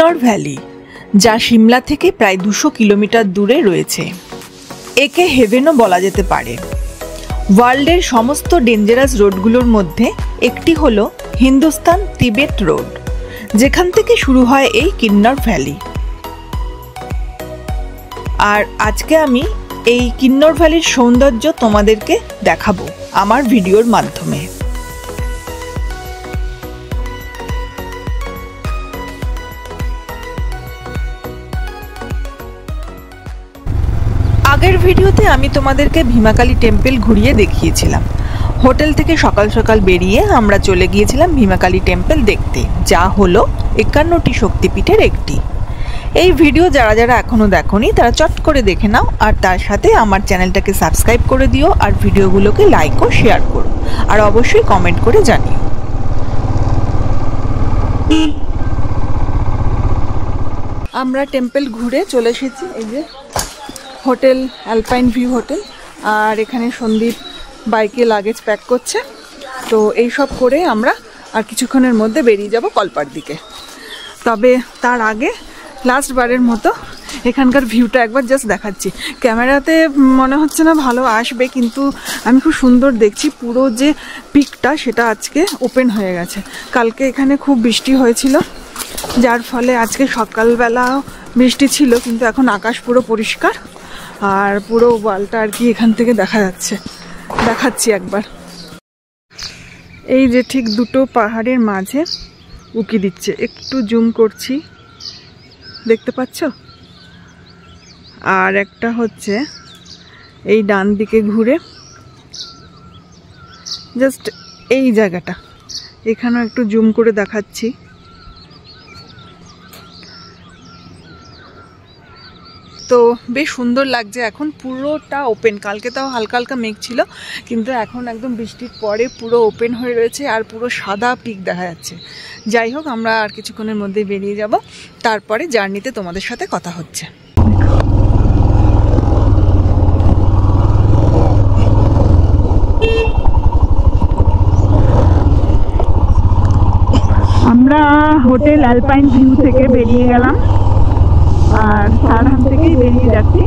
কিন্নর valley, যা সিমলা থেকে প্রায় 200 কিলোমিটার দূরে রয়েছে। একে হেভেনও বলা যেতে পারে। ওয়ার্ল্ডের সমস্ত ডেঞ্জারাস রোডগুলোর মধ্যে একটি হলো হিন্দুস্তান তিবেট রোড, যেখান থেকে শুরু হয় এই কিন্নর ভ্যালি। আর আজকে আমি এই কিন্নর ভ্যালির সৌন্দর্য তোমাদেরকে দেখাবো আমার ভিডিওর মাধ্যমে। আগের ভিডিওতে আমি তোমাদেরকে ভীমাকালী টেম্পল ঘুরিয়ে দেখিয়েছিলাম। হোটেল থেকে সকাল সকাল বেরিয়ে আমরা চলে গিয়েছিলাম ভীমাকালী টেম্পল দেখতে, যা হলো 51টি শক্তিপীঠের একটি। এই ভিডিও যারা যারা এখনও দেখোনি তারা চট করে দেখে নাও, আর তার সাথে আমার চ্যানেলটাকে সাবস্ক্রাইব করে দিও, আর ভিডিওগুলোকে লাইক ও শেয়ার করো, আর অবশ্যই কমেন্ট করে জানিও। আমরা টেম্পল ঘুরে চলে এসেছি, এই যে হোটেল অ্যালপাইন ভিউ হোটেল। আর এখানে সন্দীপ বাইকে লাগেজ প্যাক করছে। তো এই সব করে আমরা আর কিছুক্ষণের মধ্যে বেরিয়ে যাব কলপার দিকে। তবে তার আগে লাস্ট বারের মতো এখানকার ভিউটা একবার জাস্ট দেখাচ্ছি। ক্যামেরাতে মনে হচ্ছে না ভালো আসবে, কিন্তু আমি খুব সুন্দর দেখছি। পুরো যে পিকটা সেটা আজকে ওপেন হয়ে গেছে। কালকে এখানে খুব বৃষ্টি হয়েছিল, যার ফলে আজকে সকালবেলা বৃষ্টি ছিল, কিন্তু এখন আকাশ পুরো পরিষ্কার আর পুরো ওয়ালটা আর কি এখান থেকে দেখা যাচ্ছে। দেখাচ্ছি একবার। এই যে ঠিক দুটো পাহাড়ের মাঝে উকি দিচ্ছে, একটু জুম করছি, দেখতে পাচ্ছ? আর একটা হচ্ছে এই ডান দিকে ঘুরে জাস্ট এই জায়গাটা, এখানেও একটু জুম করে দেখাচ্ছি। তো বেশ সুন্দর লাগছে, এখন পুরোটা ওপেন। কালকে তাও হালকা হালকা মেঘ ছিল, কিন্তু এখন একদম বৃষ্টির পরে পুরো ওপেন হয়ে রয়েছে আর পুরো সাদা পিক দেখা যাচ্ছে। যাই হোক, আমরা আর কিছুক্ষণের মধ্যে বেরিয়ে যাব, তারপরে জার্নিতে তোমাদের সাথে কথা হচ্ছে। আমরা হোটেল অ্যালপাইন ভিউ থেকে বেরিয়ে গেলাম আর সারহান থেকেই বেরিয়ে যাচ্ছি।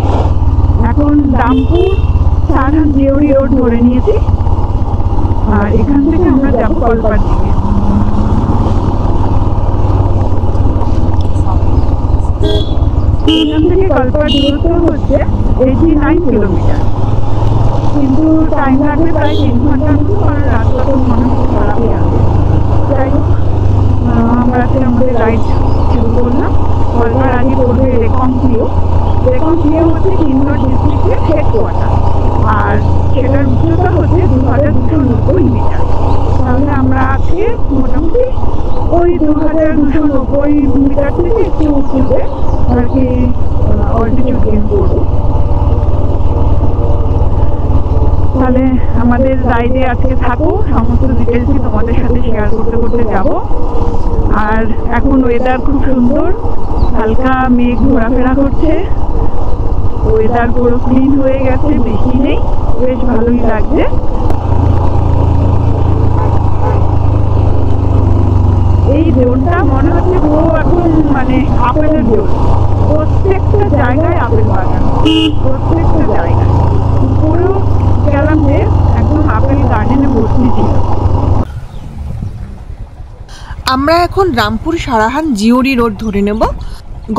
এখন রামপুর সারহান জিওরি রোড ধরে নিয়েছি, আর এখান থেকে আমরা যাব কলপার দিকে। এখান থেকে কলপার দূরত্ব হচ্ছে 89 কিলোমিটার, কিন্তু টাইম লাগবে প্রায় 3 ঘন্টার মতো, আর রাস্তা তো মনে হচ্ছে খারাপই আছে। যাই হোক, আমরা আমাদের রাইড শুরু করলাম। কলপার আগে পড়বে রেকমপ্লিও। রেকমপ্লিও হচ্ছে কিন্নর ডিস্ট্রিক্টের হেডকোয়ার্টার, আর সেটার উচ্চতা হচ্ছে 2290 মিটার। তাহলে আমরা আজকে মোটামুটি ওই 2290 মিটার থেকে একটু উঁচুতে আর কি অল্টিটিউড গেইন করবো। তাহলে আমাদের রাইডে আজকে থাকো, সমস্ত ডিটেলসই তোমাদের সাথে শেয়ার করতে করতে যাব। আর এখন ওয়েদার খুব সুন্দর, হালকা মেঘ ঘোরাফেরা করছে, ওয়েদার পুরো ক্লিন হয়ে গেছে, বৃষ্টি নেই, বেশ ভালোই লাগছে। এই জোনটা মনে হচ্ছে পুরো এখন মানে আপেলের জোন। প্রত্যেকটা জায়গায় আপেল বাগান, প্রত্যেকটা জায়গায় পুরো গেলাম যে একদম আপেল গার্ডেনে ভর্তি ছিল। আমরা এখন রামপুর সারাহান জিওরি রোড ধরে নেব।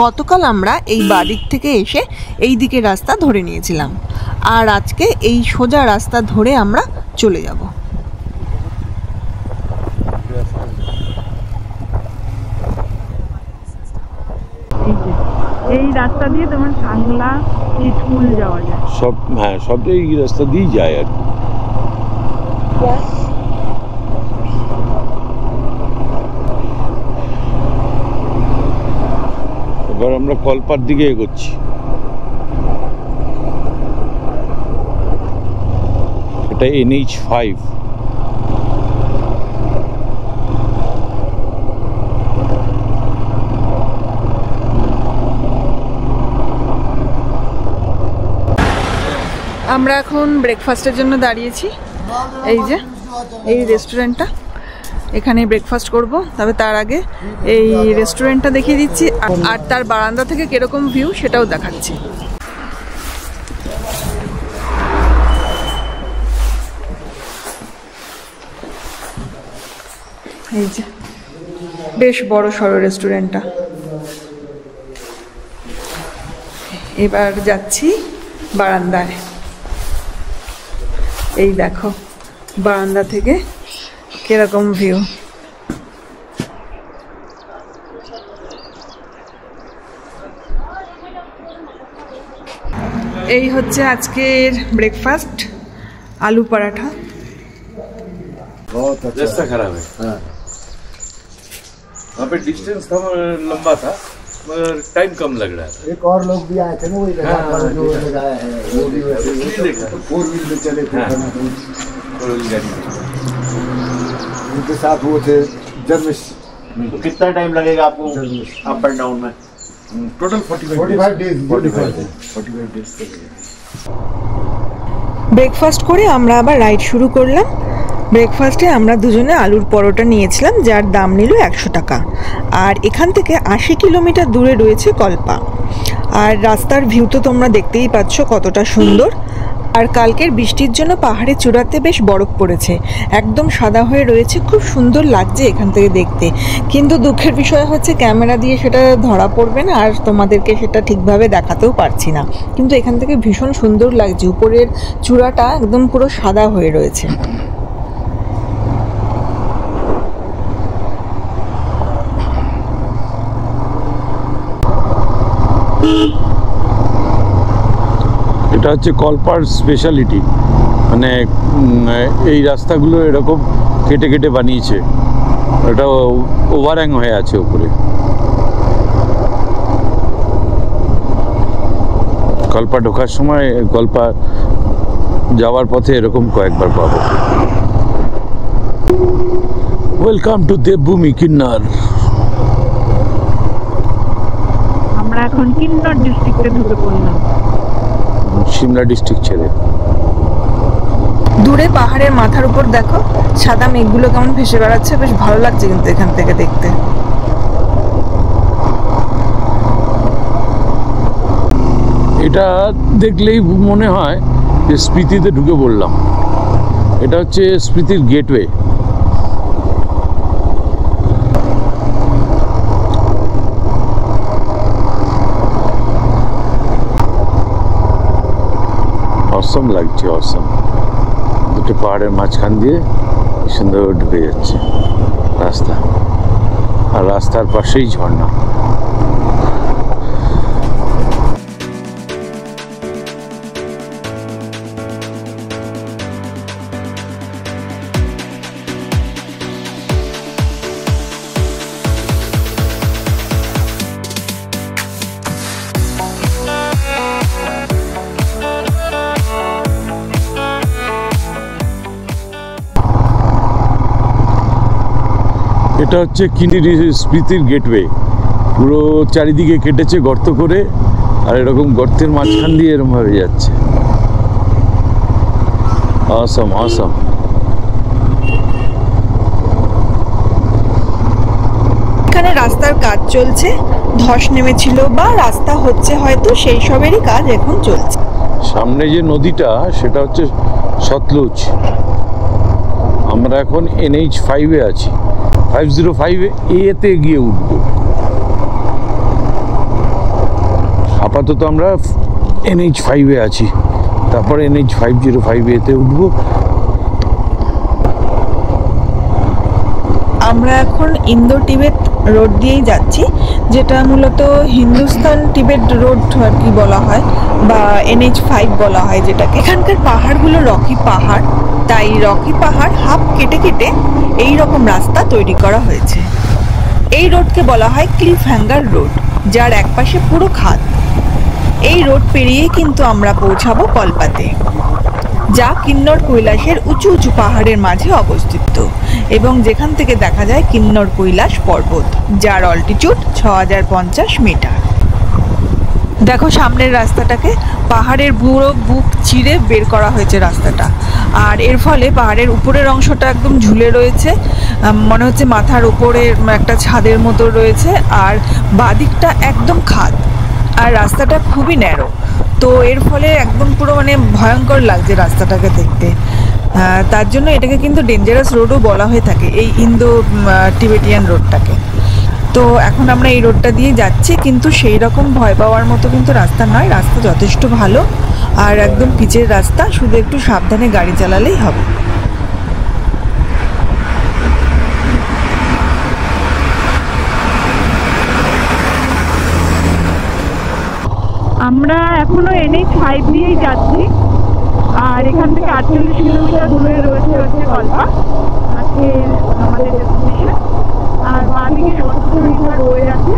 গতকাল আমরা এই বাদিক থেকে এসে এই দিকে রাস্তা ধরে নিয়েছিলাম, আর আজকে এই সোজা রাস্তা ধরে আমরা চলে যাব। এই রাস্তা দিয়ে তোমার সাংলা স্কুল যাওয়া যায়, সব হ্যাঁ সব এই রাস্তা দিয়ে যায় আর কি। এবার আমরা কলপার দিকে এগোচ্ছি। এটা NH5। আমরা এখন ব্রেকফাস্টের জন্য দাঁড়িয়েছি। এই যে এই রেস্টুরেন্টটা, এখানে ব্রেকফাস্ট করব। তবে তার আগে এই রেস্টুরেন্টটা দেখিয়ে দিচ্ছি, আর তার বারান্দা থেকে কিরকম ভিউ সেটাও দেখাচ্ছি। এই যে বেশ বড় সড়ো রেস্টুরেন্টটা। এবার যাচ্ছি বারান্দায়। এই দেখো বারান্দা থেকে কিরকম ভিউ। এই হচ্ছে আজকের ব্রেকফাস্ট, आलू पराठा। बहुत अच्छा रास्ता खराब है। हाँ। वहाँ पे डिस्टेंस था लंबा था मगर टाइम कम लग रहा था। एक और लोग भी आए थे ना वही जो लगाया है वो भी वैसे फोर व्हील में चले थे उनके साथ वो थे जर्मिश। तो कितना टाइम लगेगा आपको अप एंड डाउन में? Total 45 days. ব্রেকফাস্ট করে আমরা আবার রাইড শুরু করলাম। ব্রেকফাস্টে আমরা দুজনে আলুর পরোটা নিয়েছিলাম, যার দাম নিল 100 টাকা। আর এখান থেকে 80 কিলোমিটার দূরে রয়েছে কল্পা। আর রাস্তার ভিউ তো তোমরা দেখতেই পাচ্ছ কতটা সুন্দর। আর কালকের বৃষ্টির জন্য পাহাড়ের চূড়াতে বেশ বরফ পড়েছে, একদম সাদা হয়ে রয়েছে, খুব সুন্দর লাগছে এখান থেকে দেখতে। কিন্তু দুঃখের বিষয় হচ্ছে ক্যামেরা দিয়ে সেটা ধরা পড়বে না, আর তোমাদেরকে সেটা ঠিকভাবে দেখাতেও পারছি না। কিন্তু এখান থেকে ভীষণ সুন্দর লাগছে, উপরের চূড়াটা একদম পুরো সাদা হয়ে রয়েছে। এটা হচ্ছে কল্পার স্পেশালিটি, মানে এই রাস্তাগুলো এরকম কেটে কেটে বানিয়েছে। এটা ওভারহ্যাং হয়ে আছে উপরে। কল্পা ঢোকার সময়, কল্পা যাওয়ার পথে এরকম কয়েকবার পাবো। ওয়েলকাম টু দেবভূমি কিন্নর। আমরা এখন কিন্নর ডিস্ট্রিক্টে ঢুকে পড়লাম, সিমলা ডিস্ট্রিক্ট ছেড়ে। দূরে পাহাড়ের মাথার উপর দেখো সাদা মেঘগুলো কেমন ভেসে বেড়াচ্ছে, বেশ ভালো লাগছে কিন্তু এখান থেকে দেখতে। এটা দেখলেই মনে হয় যে স্পিতিতে ঢুকে পড়লাম। এটা হচ্ছে স্পিতির গেটওয়ে। অসম লাগছে, অসম। দুটো পাহাড়ের মাঝখান দিয়ে সুন্দর ঢুকে যাচ্ছে রাস্তা, আর রাস্তার পাশেই ঝর্ণা। এটা হচ্ছে কিন্নর স্পিতির গেটওয়ে। পুরো চারিদিকে কেটেছে গর্ত করে, আর এরকম গর্তের মাঝখান দিয়ে এরকম ভাবে যাচ্ছে। অসম অসম। এখানে রাস্তার কাজ চলছে, ধস নেমেছিল বা রাস্তা হচ্ছে হয়তো, সেই সবেরই কাজ এখন চলছে। সামনে যে নদীটা সেটা হচ্ছে সতলুজ। আমরা এখন NH5-এ আছি, 505A-তে গিয়ে উঠবো। আপাতত আমরা NH5-এ আছি, তারপরে NH505A-তে উঠবো। আমরা এখন ইন্দো টিবেট রোড দিয়েই যাচ্ছি, যেটা মূলত হিন্দুস্তান টিবেট রোড আর কি বলা হয়, বা NH5 বলা হয় যেটাকে। এখানকার পাহাড়গুলো রকি পাহাড়, তাই রকি পাহাড় হাফ কেটে কেটে এই রকম রাস্তা তৈরি করা হয়েছে। এই রোডকে বলা হয় ক্লিফ হ্যাঙ্গার রোড, যার একপাশে পুরো খাদ। এই রোড পেরিয়েই কিন্তু আমরা পৌঁছাবো কল্পাতে, যা কিন্নর কৈলাসের উঁচু উঁচু পাহাড়ের মাঝে অবস্থিত, এবং যেখান থেকে দেখা যায় কিন্নর কৈলাস পর্বত, যার অল্টিটিউড 6050 মিটার। দেখো সামনের রাস্তাটাকে পাহাড়ের পুরো বুক চিরে বের করা হয়েছে রাস্তাটা। আর এর ফলে পাহাড়ের উপরের অংশটা একদম ঝুলে রয়েছে, মনে হচ্ছে মাথার উপরে একটা ছাদের মতো রয়েছে, আর বাদিকটা একদম খাদ, আর রাস্তাটা খুবই ন্যারো। তো এর ফলে একদম পুরো মানে ভয়ঙ্কর লাগছে রাস্তাটাকে দেখতে। তার জন্য এটাকে কিন্তু ডেঞ্জারাস রোডও বলা হয়ে থাকে, এই ইন্দো টিবেটিয়ান রোডটাকে। তো এখন আমরা এই রোডটা দিয়ে যাচ্ছি, কিন্তু সেই রকম ভয় পাওয়ার মতো কিন্তু রাস্তা নয়, রাস্তা যথেষ্ট ভালো আর একদম পিচের রাস্তা, শুধু একটু সাবধানে গাড়ি চালালেই হবে। আমরা এখনো NH5 দিয়েই যাচ্ছি, আর এখান থেকে 48 কিলোমিটার দূরে রয়েছে কল্পা, আজকে আমাদের ডেস্টিনেশন। আর বাদিকে 70 মিটার রয়ে আছে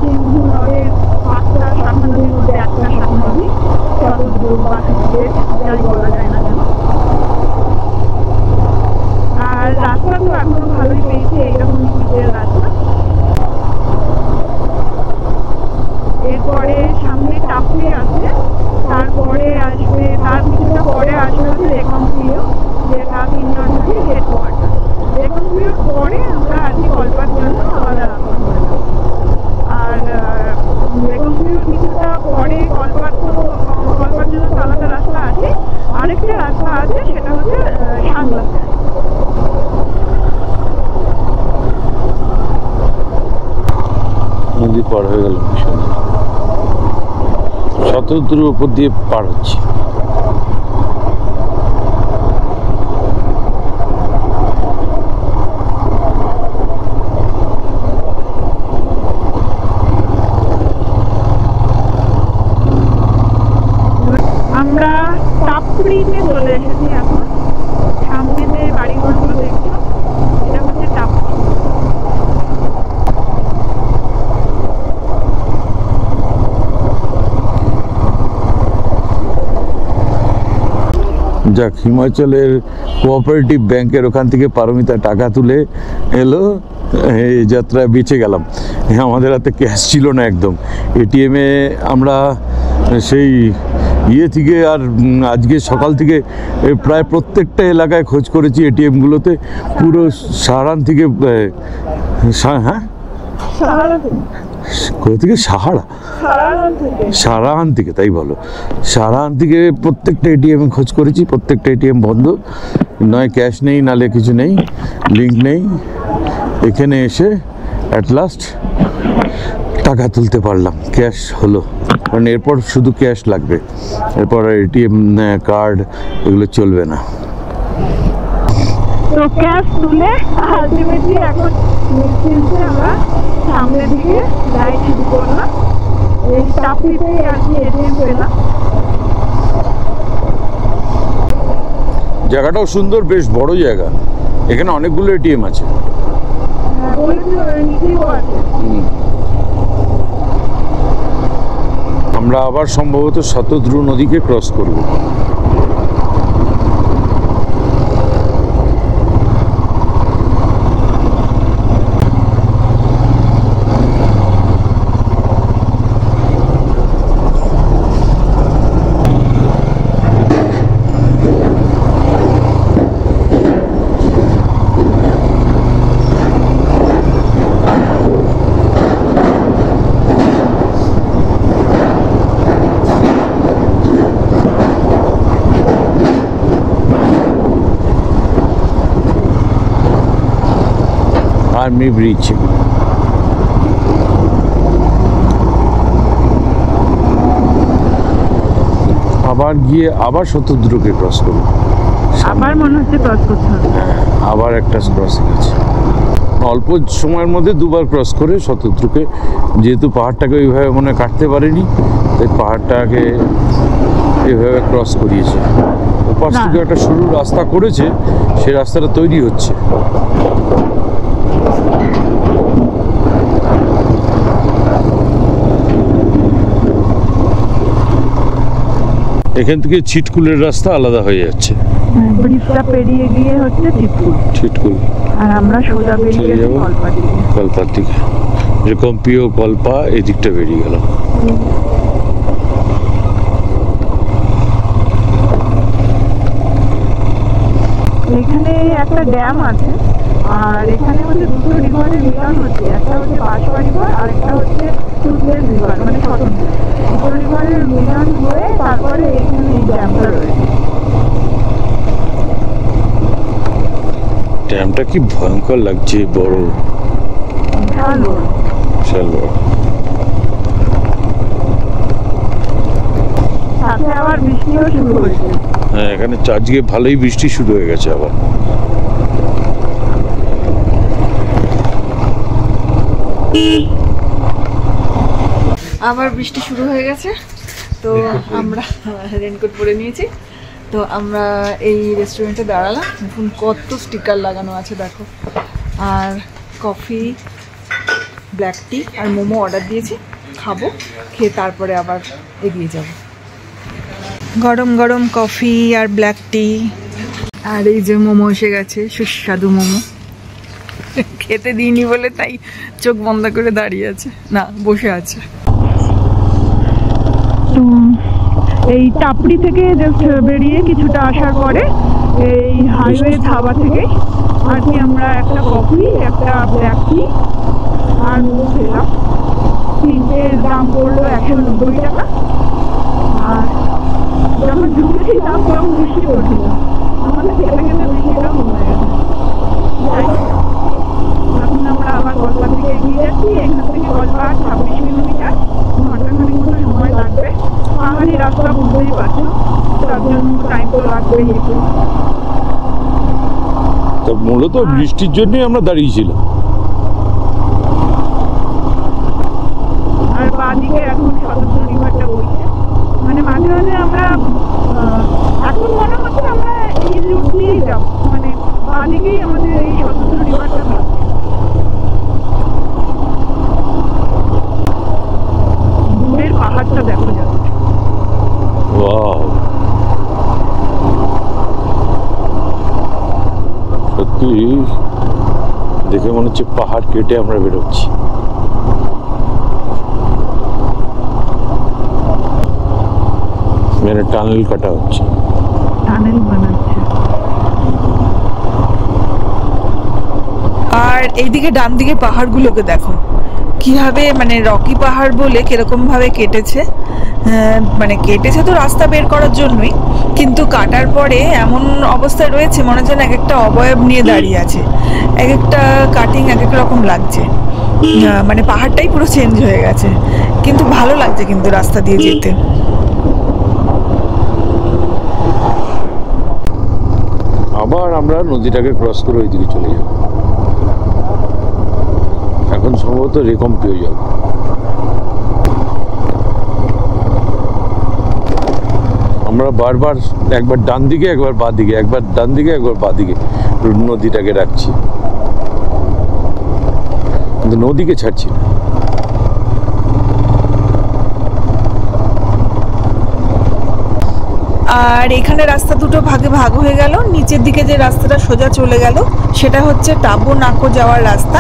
সিন্ধু নদের 5টা শাখা নদীর মধ্যে একটা শাখা নদী, শতদ্রু বা যাই বলা যায় না কেন। আর রাস্তা তো এখনো ভালোই পেয়েছে, এইরকম পিচের রাস্তা। এরপরে সামনে টাপলি আছে, তারপরে আসবে, তার কিছুটা পরে আসবে হচ্ছে রেকনসিলিও, যেটা কিন্নর নদীর হেডকোয়ার্টার। রেকনসিলিওর পরে আমরা আজকে কল্পার জন্য আলাদা রাস্তা করলাম। আর রেকনসিলিওর কিছুটা পরে কল্পার জন্য তো আলাদা রাস্তা আছে, আরেকটা রাস্তা আছে, সেটা হচ্ছে সাংলাস। নদী পার হয়ে গেল, শতদ্রুর উপর দিয়ে পার হচ্ছে। আমরা টাপড়িতে চলে এসেছি এখন, সামনে যে বাড়িঘরগুলো দেখছো এটা হচ্ছে টাপড়ি। যাক, হিমাচলের কোঅপারেটিভ ব্যাংকের ওখান থেকে পারমিতা টাকা তুলে এলো, এই যাত্রায় বেঁচে গেলাম। আমাদের হাতে ক্যাশ ছিল না একদম। এটিএমে আমরা সেই থেকে আর আজকে সকাল থেকে প্রায় প্রত্যেকটা এলাকায় খোঁজ করেছি এটিএমগুলোতে, পুরো সাহারান থেকে, হ্যাঁ কোথা থেকে, সারাহান থেকে, তাই বলো, সারাহান থেকে প্রত্যেকটা এটিএম খোঁজ করেছি, প্রত্যেকটা এটিএম বন্ধ, নয় ক্যাশ নেই, নালে কিছু নেই, লিঙ্ক নেই। এখানে এসে অ্যাট লাস্ট টাকা তুলতে পারলাম, ক্যাশ হলো, কারণ এরপর শুধু ক্যাশ লাগবে, এরপর এটিএম কার্ড এগুলো চলবে না। তো ক্যাশ তুলে আলটিমেটলি এখন নিশ্চিন্তে আমরা সামনের দিকে যাই শুরু করলাম। এই টাপড়িতেই আর কি এটিএম পেলাম। জায়গাটাও সুন্দর, বেশ বড় জায়গা, এখানে অনেকগুলো এটিএম আছে। আমরা আবার সম্ভবত শতদ্রু নদীকে ক্রস করব। आर्मी ब्रिज আবার গিয়ে আবার শতদ্রুকে ক্রস করব, আবার মনে হচ্ছে ক্রস করতে হবে। আবার একটা ক্রসিং আছে, অল্প সময়ের মধ্যে দুবার ক্রস করে শতদ্রুকে, যেহেতু পাহাড়টাকে ওইভাবে মনে কাটতে পারেনি, তাই পাহাড়টাকে এভাবে ক্রস করিয়েছে। ওপাশ থেকে একটা সরু রাস্তা করেছে, সেই রাস্তাটা তৈরি হচ্ছে। এখান থেকে ছিটকুলের রাস্তা আলাদা হয়ে যাচ্ছে, ব্রিজটা পেরিয়ে গিয়ে হচ্ছে ছিটকুল, আর আমরা সোজা বেরিয়ে যাব কল্পার দিকে। যেরকম পিও কল্পা এই দিকটা বেরিয়ে গেলাম। একটা ড্যাম আছে, আর এখানে হচ্ছে দুটো রিভারের মিলন হচ্ছে, একটা হচ্ছে বাঁশবা রিভার আর একটা হচ্ছে সুতলেজ রিভার, মানে স্বতন্ত্র দুটো রিভারের মিলন হয়ে তারপরে এখানে এই ড্যামটা রয়েছে। ড্যামটা কি ভয়ঙ্কর লাগছে, বড় বিশাল বড়। বিশাল বড়। সাথে আবার বৃষ্টিও শুরু হয়েছে। হ্যাঁ, এখানে আজকে ভালোই বৃষ্টি শুরু হয়ে গেছে আবার। আবার বৃষ্টি শুরু হয়ে গেছে, তো আমরা রেনকোট পরে নিয়েছি। তো আমরা এই রেস্টুরেন্টে দাঁড়ালাম, দেখুন কত স্টিকার লাগানো আছে দেখো। আর কফি, ব্ল্যাক টি আর মোমো অর্ডার দিয়েছি, খাবো, খেয়ে তারপরে আবার এগিয়ে যাব। গরম গরম কফি আর ব্ল্যাক টি, আর এই যে মোমো এসে গেছে, সুস্বাদু মোমো। খেতে দিইনি বলে তাই চোখ বন্ধ করে দাঁড়িয়ে আছে, না বসে আছে। তো এই টাপড়ি থেকে জাস্ট বেরিয়ে কিছুটা আসার পরে এই হাইওয়ে ধাবা থেকে আর কি আমরা একটা কফি, একটা ব্ল্যাক টি আর মোমো খেলাম। তিনটের দাম পড়লো 190 টাকা। আর যখন ঢুকেছিলাম তখন বৃষ্টি পড়ছিল, আমাদের খেতে খেতে বৃষ্টিটা কমে গেছে। এখন আমরা আবার কলকাতা থেকে এগিয়ে যাচ্ছি, এখান থেকে কলকাতা 26 কিলোমিটার, ঘন্টাখানিক মতো সময় লাগবে। পাহাড়ি রাস্তা বুঝতেই পারছো, তার জন্য টাইম তো লাগবেই একটু। তো মূলত বৃষ্টির জন্যই আমরা দাঁড়িয়েছিলাম। আর বাঁদিকে এখন স্বতন্ত্র রিভারটা বইছে, মানে মাঝে মাঝে আমরা এখন মনে হচ্ছে আমরা এই রুট দিয়েই যাব, মানে বাঁদিকেই আমাদের এই স্বতন্ত্র রিভারটা থাকবে। দূরের পাহাড়টা দেখো যাবে। ওয়াও, সত্যি দেখে মনে হচ্ছে পাহাড় কেটে আমরা বেরোচ্ছি। এখানে টানেল কাটা হচ্ছে, টানেল বানাচ্ছে। আর এইদিকে ডান দিকে পাহাড়গুলোকে দেখো কিভাবে, মানে রকি পাহাড় বলে কিরকম ভাবে কেটেছে। মানে কেটেছে তো রাস্তা বের করার জন্যই, কিন্তু কাটার পরে এমন অবস্থায় রয়েছে মনে হচ্ছে এক একটা অবয়ব নিয়ে দাঁড়িয়ে আছে, এক একটা কাটিং এক এক রকম লাগছে। মানে পাহাড়টাই পুরো চেঞ্জ হয়ে গেছে, কিন্তু ভালো লাগছে কিন্তু রাস্তা দিয়ে যেতে। আবার আমরা নদীটাকে ক্রস করে ওইদিকে চলে যাব। এখন সম্ভবত রেকম্পি হয়ে যাবে। আমরা বারবার একবার ডান দিকে একবার বাঁ দিকে, একবার ডান দিকে একবার বাঁ দিকে নদীটাকে রাখছি, কিন্তু নদীকে ছাড়ছি না। আর এখানে রাস্তা দুটো ভাগে ভাগ হয়ে গেল। নিচের দিকে যে রাস্তাটা সোজা চলে গেল সেটা হচ্ছে টাবু নাকো যাওয়ার রাস্তা,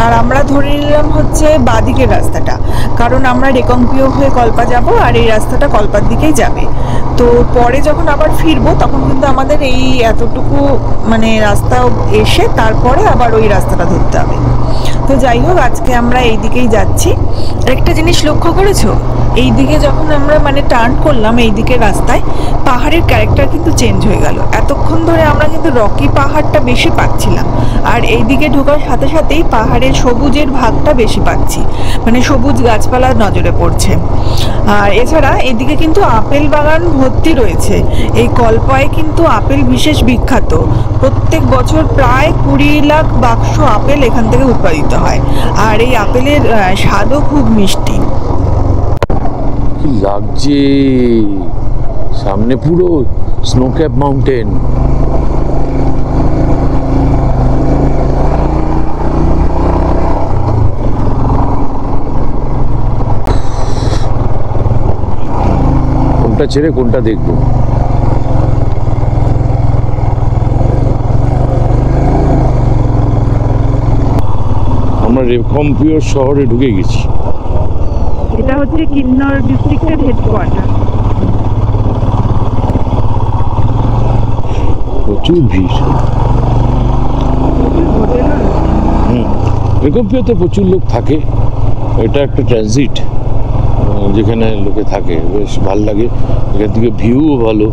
আর আমরা ধরে নিলাম হচ্ছে বাঁদিকের রাস্তাটা, কারণ আমরা রেকম্পিও হয়ে কল্পা যাব আর এই রাস্তাটা কল্পার দিকেই যাবে। তো পরে যখন আবার ফিরবো তখন কিন্তু আমাদের এই এতটুকু মানে রাস্তা এসে তারপরে আবার ওই রাস্তাটা ধরতে হবে। তো যাই হোক, আজকে আমরা এই দিকেই যাচ্ছি। একটা জিনিস লক্ষ্য করেছো, এই দিকে যখন আমরা মানে টার্ন করলাম এই দিকের রাস্তায়, পাহাড়ের ক্যারেক্টার কিন্তু চেঞ্জ হয়ে গেল। এতক্ষণ ধরে আমরা কিন্তু রকি পাহাড়টা বেশি পাচ্ছিলাম, আর এই দিকে ঢোকার সাথে সাথেই পাহাড়ের সবুজের ভাগটা বেশি পাচ্ছি, মানে সবুজ গাছপালা নজরে পড়ছে। আর এছাড়া এদিকে কিন্তু আপেল বাগান ভর্তি রয়েছে। এই কল্পায় কিন্তু আপেল বিশেষ বিখ্যাত, প্রত্যেক বছর প্রায় 20 লাখ বাক্স আপেল এখান থেকে উৎপাদিত হয়, আর এই আপেলের স্বাদও খুব মিষ্টি। কি লাগছে, সামনে পুরো স্নো ক্যাপ মাউন্টেন। কোনটা ছেড়ে কোনটা দেখবো? আমরা রেকম্পিও শহরে ঢুকে গেছি। এটা হচ্ছে কিন্নর ডিস্ট্রিক্টের হেডকোয়ার্টার। প্রচুর ভিড়। রেকম্পিওতে প্রচুর লোক থাকে, এটা একটা ট্রানজিট যেখানে লোকে থাকে, বেশ ভালো লাগে। এখান থেকে ভিউও ভালো।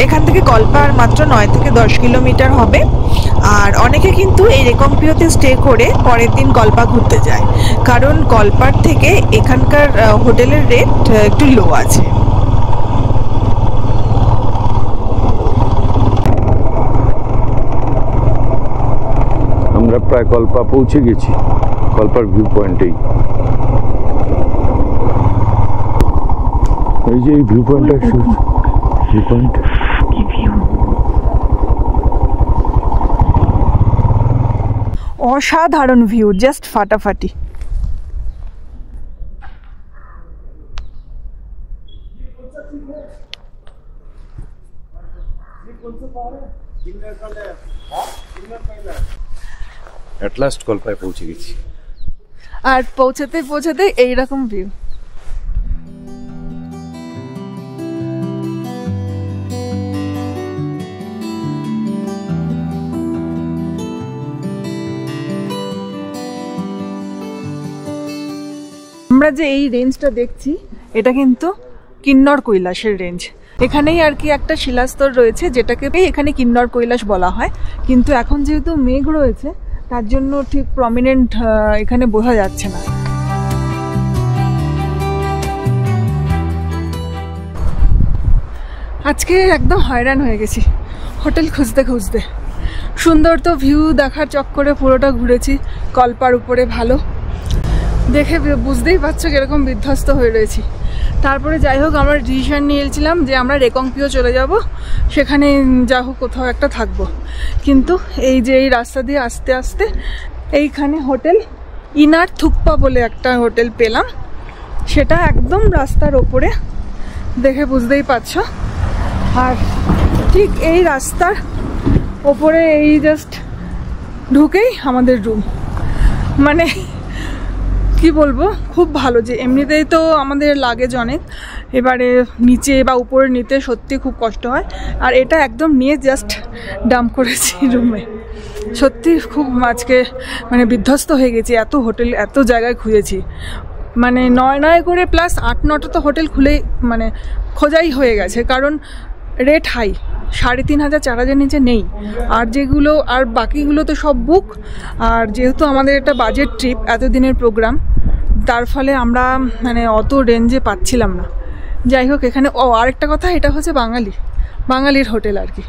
এখান থেকে কল্পা আর মাত্র 9 থেকে 10 কিলোমিটার হবে। আর অনেকে কিন্তু এই রেকম্পিওতে স্টে করে পরের দিন কল্পা ঘুরতে যায়, কারণ কল্পার থেকে এখানকার হোটেলের রেট একটু লো আছে। আমরা প্রায় কল্পা পৌঁছে গেছি, কল্পার ভিউ পয়েন্টেই। এই যে এই ভিউ পয়েন্টটা, ভিউ পয়েন্ট অসাধারণ ভিউ, জাস্ট ফাটাফাটি। অ্যাট লাস্ট কল্পায় পৌঁছে গেছি। আর পৌঁছাতে পৌঁছাতে এইরকম ভিউ। আমরা যে এই রেঞ্জটা দেখছি এটা কিন্তু কিন্নর কৈলাসের রেঞ্জ। এখানেই আর কি একটা শিলাস্তর রয়েছে যেটাকে এখানে কিন্নর কৈলাস বলা হয়, কিন্তু এখন যেহেতু মেঘ রয়েছে তার জন্য ঠিক প্রমিনেন্ট এখানে বোঝা যাচ্ছে না। আজকে একদম হয়রান হয়ে গেছি হোটেল খুঁজতে খুঁজতে। সুন্দর তো ভিউ দেখার চক্করে পুরোটা ঘুরেছি, কল্পার উপরে ভালো দেখে বুঝতেই পারছো কিরকম বিধ্বস্ত হয়ে রয়েছি। তারপরে যাই হোক আমরা ডিসিশন নিয়েছিলাম যে আমরা রেকম্পিও চলে যাব, সেখানে যা হোক কোথাও একটা থাকবো। কিন্তু এই যে এই রাস্তা দিয়ে আস্তে আস্তে এইখানে হোটেল ইনার থুকপা বলে একটা হোটেল পেলাম, সেটা একদম রাস্তার ওপরে, দেখে বুঝতেই পারছো। আর ঠিক এই রাস্তার ওপরে এই জাস্ট ঢুকেই আমাদের রুম। মানে কি বলবো, খুব ভালো। যে এমনিতেই তো আমাদের লাগেজ অনেক, এবারে নিচে বা উপরে নিতে সত্যি খুব কষ্ট হয়, আর এটা একদম নিয়ে জাস্ট ডাম্প করেছি রুমে। সত্যি খুব আজকে মানে বিধ্বস্ত হয়ে গেছি, এত হোটেল এত জায়গায় খুঁজেছি, মানে 9 করে প্লাস 8-9টা তো হোটেল খুলেই মানে খোঁজাই হয়ে গেছে, কারণ রেট হাই, 3500-4000 নিচে নেই। আর যেগুলো আর বাকিগুলো তো সব বুক। আর যেহেতু আমাদের একটা বাজেট ট্রিপ, এতদিনের প্রোগ্রাম, তার ফলে আমরা মানে অত রেঞ্জে পাচ্ছিলাম না। যাই হোক এখানে আরেকটা কথা, এটা হচ্ছে বাঙালির হোটেল আর কি।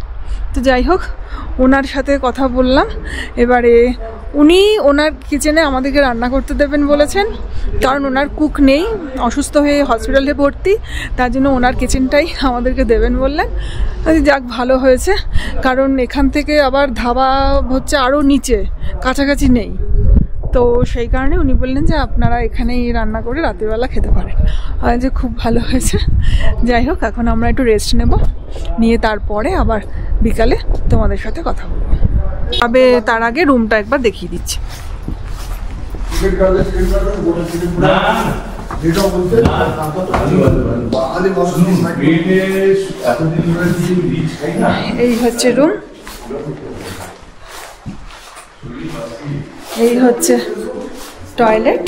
তো যাই হোক ওনার সাথে কথা বললাম, এবারে উনি ওনার কিচেনে আমাদেরকে রান্না করতে দেবেন বলেছেন, কারণ ওনার কুক নেই, অসুস্থ হয়ে হসপিটালে ভর্তি, তার জন্য ওনার কিচেনটাই আমাদেরকে দেবেন বললেন। যাক ভালো হয়েছে, কারণ এখান থেকে আবার ধাবা হচ্ছে আরও নিচে, কাছাকাছি নেই। তো সেই কারণে উনি বললেন যে আপনারা এখানেই রান্না করে রাতেরবেলা খেতে পারেন। আর যে খুব ভালো হয়েছে। যাই হোক এখন আমরা একটু রেস্ট নেব, নিয়ে তারপরে আবার বিকালে তোমাদের সাথে কথা বলবো। তবে তার আগে রুমটা একবার দেখিয়ে দিচ্ছি। এই হচ্ছে রুম, এই হচ্ছে টয়লেট।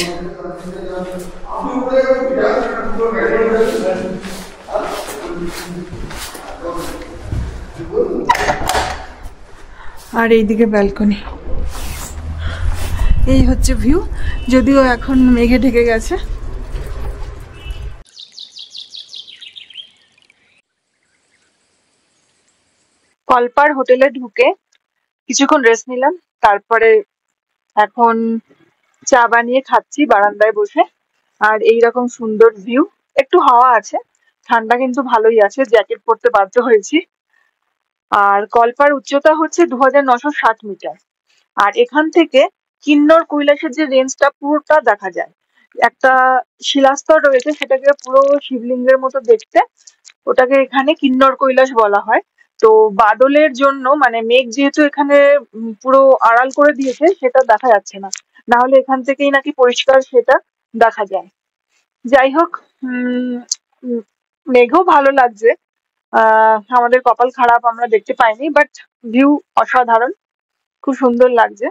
আর এইদিকে ব্যালকনি। এই হচ্ছে ভিউ, যদিও এখন মেঘে ঢেকে গেছে। কল্পার হোটেলে ঢুকে কিছুক্ষণ রেস্ট নিলাম, তারপরে এখন চা বানিয়ে খাচ্ছি বারান্দায় বসে। আর এইরকম সুন্দর ভিউ, একটু হাওয়া আছে, ঠান্ডা কিন্তু ভালোই আছে, জ্যাকেট পরতে বাধ্য হয়েছি। আর কল্পার উচ্চতা হচ্ছে 2960 মিটার। আর এখান থেকে কিন্নর কৈলাসের যে রেঞ্জটা পুরোটা দেখা যায়। একটা শিলাস্তর রয়েছে, সেটাকে পুরো শিবলিঙ্গের মতো দেখতে, ওটাকে এখানে কিন্নর কৈলাস বলা হয়। তো বাদলের জন্য মানে মেঘ যেহেতু এখানে পুরো আড়াল করে দিয়েছে, সেটা দেখা যাচ্ছে না। না হলে এখান থেকেই নাকি পরিষ্কার সেটা দেখা যায়। যাই হোক, উম উম, মেঘও ভালো লাগছে। আমাদের কপাল খারাপ, আমরা দেখতে পাইনি, বাট ভিউ অসাধারণ, খুব সুন্দর লাগছে।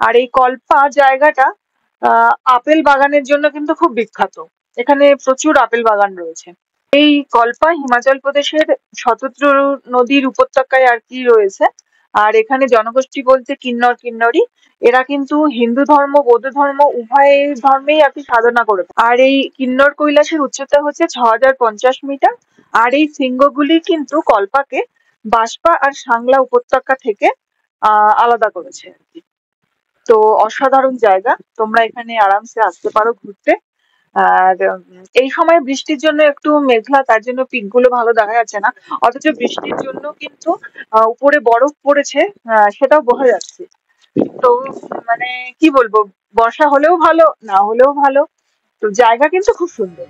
আর এই কল্পা জায়গাটা আপেল বাগানের জন্য কিন্তু খুব বিখ্যাত। এখানে প্রচুর আপেল বাগান রয়েছে। এই কল্পা হিমাচল প্রদেশের শতদ্রু নদীর উপত্যকায় আর কি রয়েছে। আর এখানে জনগোষ্ঠী বলতে কিন্নর কিন্নরি, এরা কিন্তু হিন্দু ধর্ম বৌদ্ধ ধর্ম উভয় ধর্মেই আর কি সাধনা করে। আর এই কিন্নর কৈলাসের উচ্চতা হচ্ছে 6050 মিটার। আর এই শৃঙ্গগুলি কিন্তু কল্পাকে বাসপা আর সাংলা উপত্যকা থেকে আলাদা করেছে আর কি। তো অসাধারণ জায়গা, তোমরা এখানে আরামসে আসতে পারো ঘুরতে। আর এই সময় বৃষ্টির জন্য একটু মেঘলা, তার জন্য পিক গুলো ভালো দেখা যাচ্ছে না। অথচ বৃষ্টির জন্য কিন্তু উপরে বরফ পড়েছে, সেটাও বোঝা যাচ্ছে। তো মানে কি বলবো, বর্ষা হলেও ভালো, না হলেও ভালো। তো জায়গা কিন্তু খুব সুন্দর।